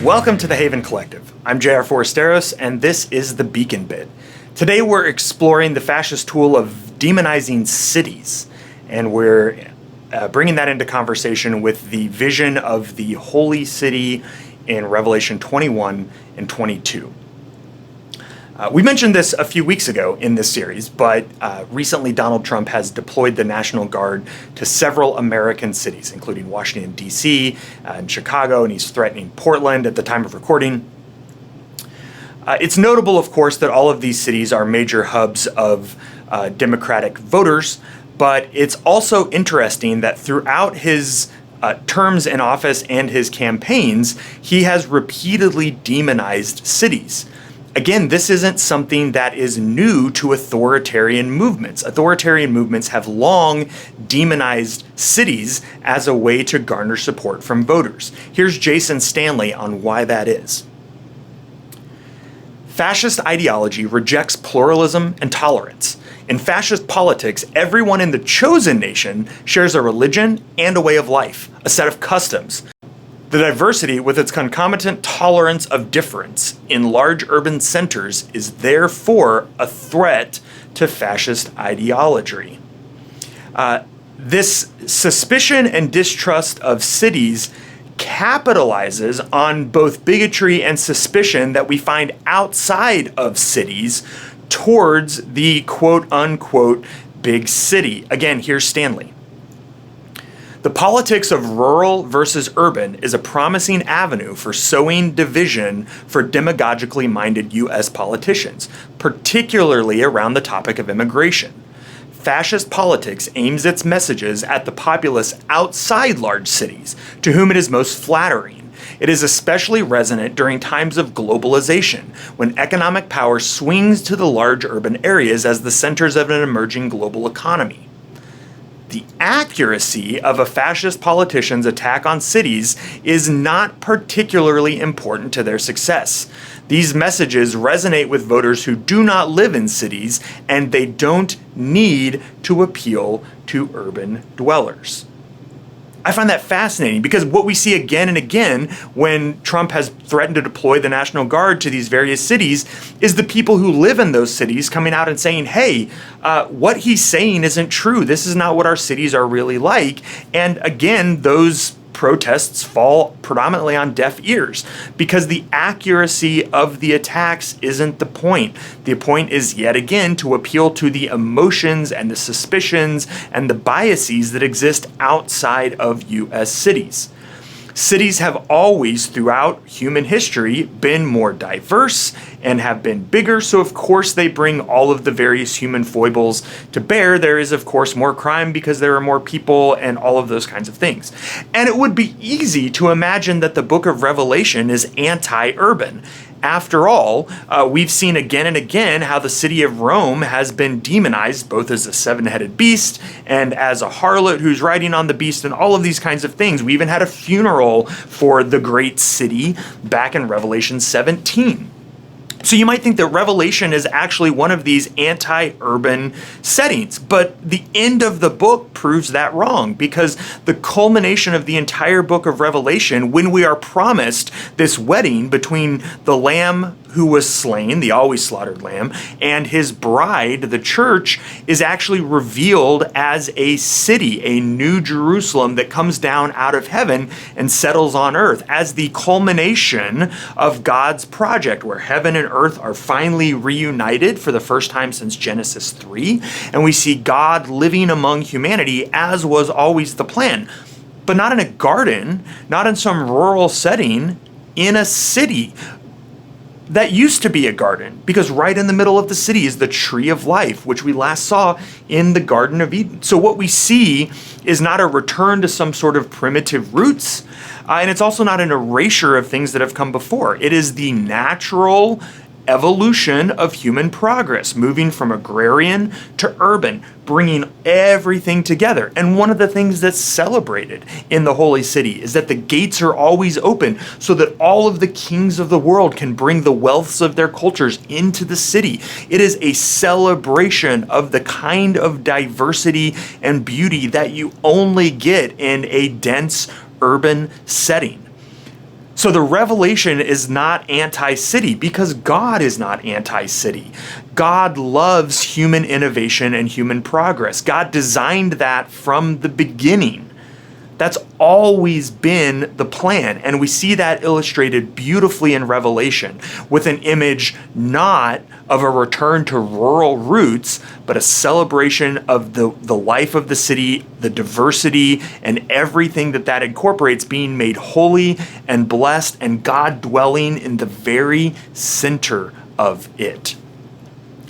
Welcome to the Haven Collective. I'm J.R. Forasteros, and this is the Beacon Bit. Today we're exploring the fascist tool of demonizing cities, and we're bringing that into conversation with the vision of the holy city in Revelation 21 and 22. We mentioned this a few weeks ago in this series, but recently Donald Trump has deployed the National Guard to several American cities, including Washington, D.C., and Chicago, and he's threatening Portland at the time of recording. It's notable, of course, that all of these cities are major hubs of Democratic voters, but it's also interesting that throughout his terms in office and his campaigns, he has repeatedly demonized cities. Again, this isn't something that is new to authoritarian movements. Authoritarian movements have long demonized cities as a way to garner support from voters. Here's Jason Stanley on why that is. Fascist ideology rejects pluralism and tolerance. In fascist politics, everyone in the chosen nation shares a religion and a way of life, a set of customs. The diversity, with its concomitant tolerance of difference in large urban centers, is therefore a threat to fascist ideology. This suspicion and distrust of cities capitalizes on both bigotry and suspicion that we find outside of cities towards the quote-unquote big city. Again, here's Stanley. The politics of rural versus urban is a promising avenue for sowing division for demagogically minded U.S. politicians, particularly around the topic of immigration. Fascist politics aims its messages at the populace outside large cities, to whom it is most flattering. It is especially resonant during times of globalization, when economic power swings to the large urban areas as the centers of an emerging global economy. The accuracy of a fascist politician's attack on cities is not particularly important to their success. These messages resonate with voters who do not live in cities, and they don't need to appeal to urban dwellers. I find that fascinating because what we see again and again when Trump has threatened to deploy the National Guard to these various cities is the people who live in those cities coming out and saying, hey, what he's saying isn't true. This is not what our cities are really like. And again, those protests fall predominantly on deaf ears because the accuracy of the attacks isn't the point. The point is yet again to appeal to the emotions and the suspicions and the biases that exist outside of U.S. cities. Cities have always, throughout human history, been more diverse and have been bigger, so of course they bring all of the various human foibles to bear. There is, of course, more crime because there are more people and all of those kinds of things. And it would be easy to imagine that the book of Revelation is anti-urban. After all, we've seen again and again how the city of Rome has been demonized both as a seven-headed beast and as a harlot who's riding on the beast and all of these kinds of things. We even had a funeral for the great city back in Revelation 17. So you might think that Revelation is actually one of these anti-urban settings, but the end of the book proves that wrong because the culmination of the entire book of Revelation, when we are promised this wedding between the Lamb who was slain, the always slaughtered lamb, and his bride, the church, is actually revealed as a city, a new Jerusalem that comes down out of heaven and settles on earth as the culmination of God's project where heaven and earth are finally reunited for the first time since Genesis 3. And we see God living among humanity as was always the plan, but not in a garden, not in some rural setting, in a city. That used to be a garden because right in the middle of the city is the tree of life, which we last saw in the Garden of Eden. So what we see is not a return to some sort of primitive roots, and it's also not an erasure of things that have come before. It is the natural evolution of human progress, moving from agrarian to urban, bringing everything together. And one of the things that's celebrated in the Holy City is that the gates are always open so that all of the kings of the world can bring the wealths of their cultures into the city. It is a celebration of the kind of diversity and beauty that you only get in a dense urban setting. So the revelation is not anti-city because God is not anti-city. God loves human innovation and human progress. God designed that from the beginning. That's always been the plan. And we see that illustrated beautifully in Revelation with an image not of a return to rural roots, but a celebration of the life of the city, the diversity, and everything that incorporates being made holy and blessed, and God dwelling in the very center of it.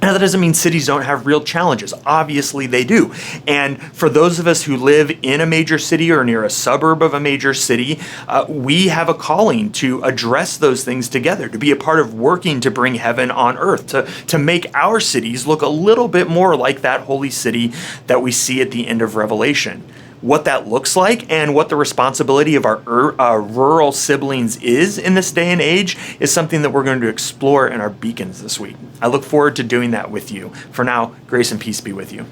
Now, that doesn't mean cities don't have real challenges. Obviously, they do. And for those of us who live in a major city or near a suburb of a major city, we have a calling to address those things together, to be a part of working to bring heaven on earth, to make our cities look a little bit more like that holy city that we see at the end of Revelation. What that looks like and what the responsibility of our rural siblings is in this day and age is something that we're going to explore in our beacons this week. I look forward to doing that with you. For now, grace and peace be with you.